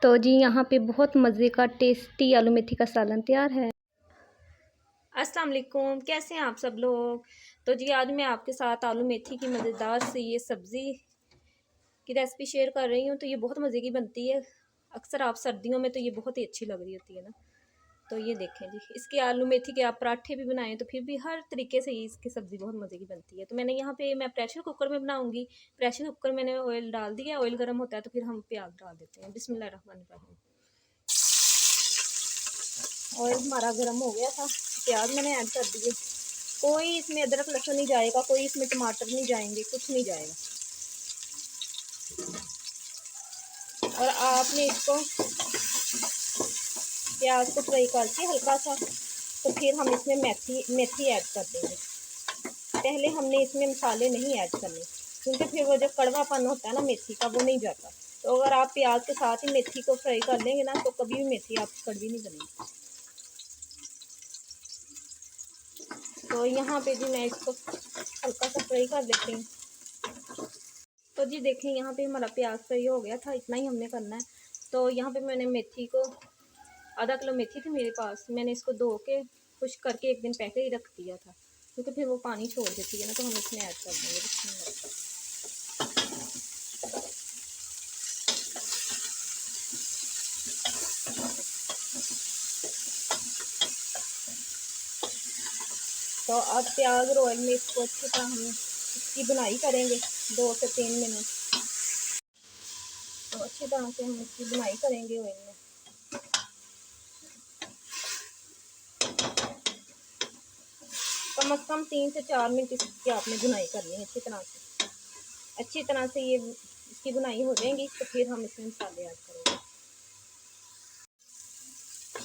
तो जी यहाँ पे बहुत मज़े का टेस्टी आलू मेथी का सालन तैयार है। अस्सलाम वालेकुम, कैसे हैं आप सब लोग। तो जी आज मैं आपके साथ आलू मेथी की मज़ेदार सी ये सब्ज़ी की रेसिपी शेयर कर रही हूँ। तो ये बहुत मज़े की बनती है। अक्सर आप सर्दियों में तो ये बहुत ही अच्छी लग रही होती है ना। तो ये देखें जी, इसके आलू मेथी के आप पराठे भी बनाएं तो फिर भी हर तरीके से इसकी सब्ज़ी बहुत मज़े की बनती है। तो मैंने यहाँ पे मैं प्रेशर कुकर में बनाऊँगी। प्रेशर कुकर मैंने ऑयल डाल दिया, ऑयल गर्म होता है तो फिर हम प्याज डाल देते हैं। बिस्मिल्लाहिर्रहमानिर्रहीम। ऑयल हमारा गर्म हो गया था, प्याज मैंने ऐड कर दिए। कोई इसमें अदरक लहसुन नहीं जाएगा, कोई इसमें टमाटर नहीं जाएंगे, कुछ नहीं जाएगा। और आपने इसको प्याज को फ्राई करके हल्का सा, तो फिर हम इसमें मेथी ऐड कर देंगे। पहले हमने इसमें मसाले नहीं ऐड करने, क्योंकि फिर वो जो कड़वापन होता है ना मेथी का, वो नहीं जाता। तो अगर आप प्याज के साथ ही मेथी को फ्राई कर लेंगे ना, तो कभी भी मेथी आपकी कड़वी नहीं बनेगी। तो यहाँ पे जी मैं इसको हल्का सा फ्राई कर देती हूँ। तो जी देखें, यहाँ पे हमारा प्याज फ्राई हो गया था, इतना ही हमने करना है। तो यहाँ पे मैंने मेथी को, आधा किलो मेथी थी मेरे पास, मैंने इसको धो के खुश्क करके एक दिन पहले ही रख दिया था, क्योंकि फिर वो पानी छोड़ देती है ना। तो हम इसमें ऐड कर देंगे। तो अब प्याज और ऑयल में इसको अच्छी तरह हम इसकी बुनाई करेंगे 2 से 3 मिनट। तो अच्छी तरह से हम इसकी बुनाई करेंगे ऑयल में। कम से कम 3 से 4 मिनट इसकी आपने बुनाई करनी है अच्छी तरह से। अच्छी तरह से ये इसकी बुनाई हो जाएंगी, तो फिर हम इसमें मसाले ऐड करेंगे।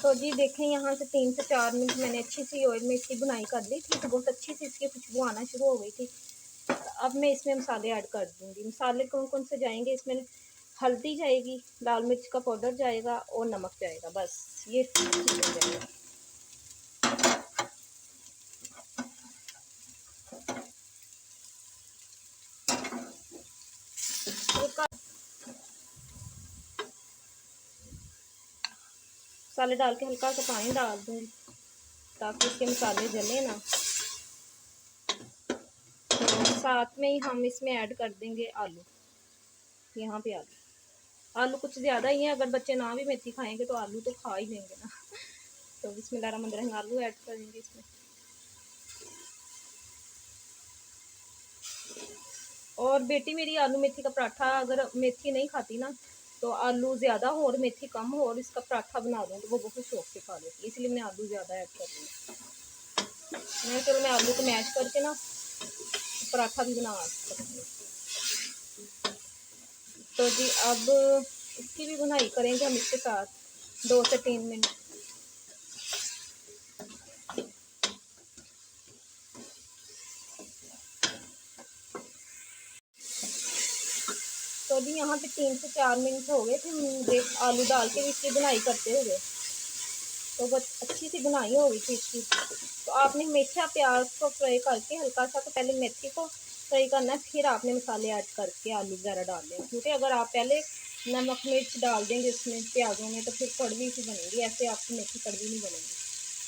तो जी देखें, यहाँ से 3 से 4 मिनट मैंने अच्छी सी ऑयल में इसकी बुनाई कर ली थी, तो बहुत अच्छी सी इसकी खुशबू आना शुरू हो गई थी। तो अब मैं इसमें मसाले ऐड कर दूँगी। मसाले कौन कौन से जाएंगे इसमें? हल्दी जाएगी, लाल मिर्च का पाउडर जाएगा और नमक जाएगा, बस ये जाएगा। मसाले डाल के हल्का सा पानी डाल दूँगी, ताकि इसके मसाले जले ना। तो साथ में ही हम इसमें ऐड कर देंगे आलू। यहाँ पे आलू कुछ ज़्यादा ही है, अगर बच्चे ना भी मेथी खाएंगे तो आलू तो खा ही लेंगे ना। तो बिस्मिल्लाहिर्रहमानिर्रहीम, आलू ऐड करेंगे इसमें। और बेटी मेरी आलू मेथी का पराठा, अगर मेथी नहीं खाती ना, तो आलू ज़्यादा हो और मेथी कम हो और इसका पराठा बना दूँ, तो वो बहुत शौक से खा लेती है। इसलिए मैं आलू ज़्यादा ऐड कर रही हूँ। मैं आलू को मैश करके ना पराठा भी बना सकती हूँ। तो जी अब इसकी भी बुनाई करेंगे हम इसके साथ 2 से 3 मिनट। तो अभी यहाँ पे 3 से 4 मिनट हो गए थे मुझे आलू डाल के इसकी बुनाई करते हुए। तो बस अच्छी सी बुनाई हो गई थी इसकी। तो आपने हमेशा प्याज को फ्राई करके हल्का सा, तो पहले मेथी को फ्राई करना है, फिर आपने मसाले ऐड करके आलू वगैरह डाल दें। क्योंकि अगर आप पहले नमक मिर्च डाल देंगे उसमें प्याज़ों में, तो फिर कड़वी सी बनेगी, ऐसे आपकी मेथी कड़वी नहीं बनेगी।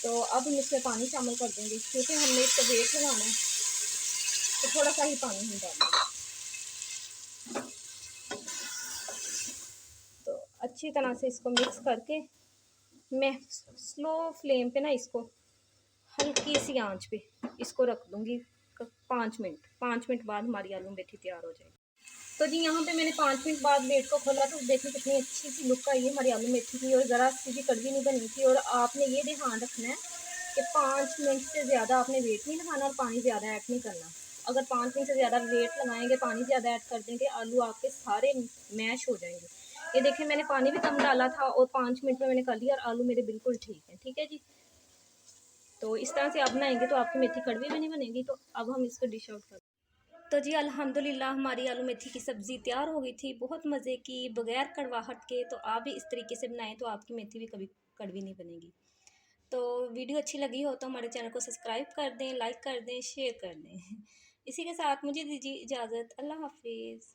तो अब हम इसमें पानी शामिल कर देंगे, क्योंकि हमने इसको वेट लगाना है, तो थोड़ा सा ही पानी हम डालेंगे। तो अच्छी तरह से इसको मिक्स करके मैं स्लो फ्लेम पे ना इसको हल्की सी आंच पे इसको रख दूँगी 5 मिनट बाद हमारी आलू मेथी तैयार हो जाएगी। तो जी यहाँ पे मैंने 5 मिनट बाद वेट को खोला, तो देखिए कितनी अच्छी सी लुक आई है हमारी आलू मेथी की, और ज़रा सी भी कड़वी नहीं बनी थी। और आपने ये ध्यान रखना है कि 5 मिनट से ज़्यादा आपने वेट नहीं लगाना और पानी ज़्यादा ऐड नहीं करना। अगर 5 मिनट से ज़्यादा वेट लगाएंगे, पानी ज़्यादा ऐड कर देंगे, आलू आपके सारे मैश हो जाएंगे। ये देखिए, मैंने पानी भी कम डाला था और 5 मिनट में मैंने कर लिया, और आलू मेरे बिल्कुल ठीक है। ठीक है जी। तो इस तरह से आप बनाएंगे तो आपकी मेथी कड़वी भी नहीं बनेगी। तो अब हम इसको डिश आउट कर। तो जी अल्हम्दुलिल्लाह हमारी आलू मेथी की सब्ज़ी तैयार हो गई थी, बहुत मज़े की, बग़ैर कड़वाहट के। तो आप भी इस तरीके से बनाएं तो आपकी मेथी भी कभी कड़वी नहीं बनेगी। तो वीडियो अच्छी लगी हो तो हमारे चैनल को सब्सक्राइब कर दें, लाइक कर दें, शेयर कर दें। इसी के साथ मुझे दीजिए इजाज़त। अल्लाह हाफिज़।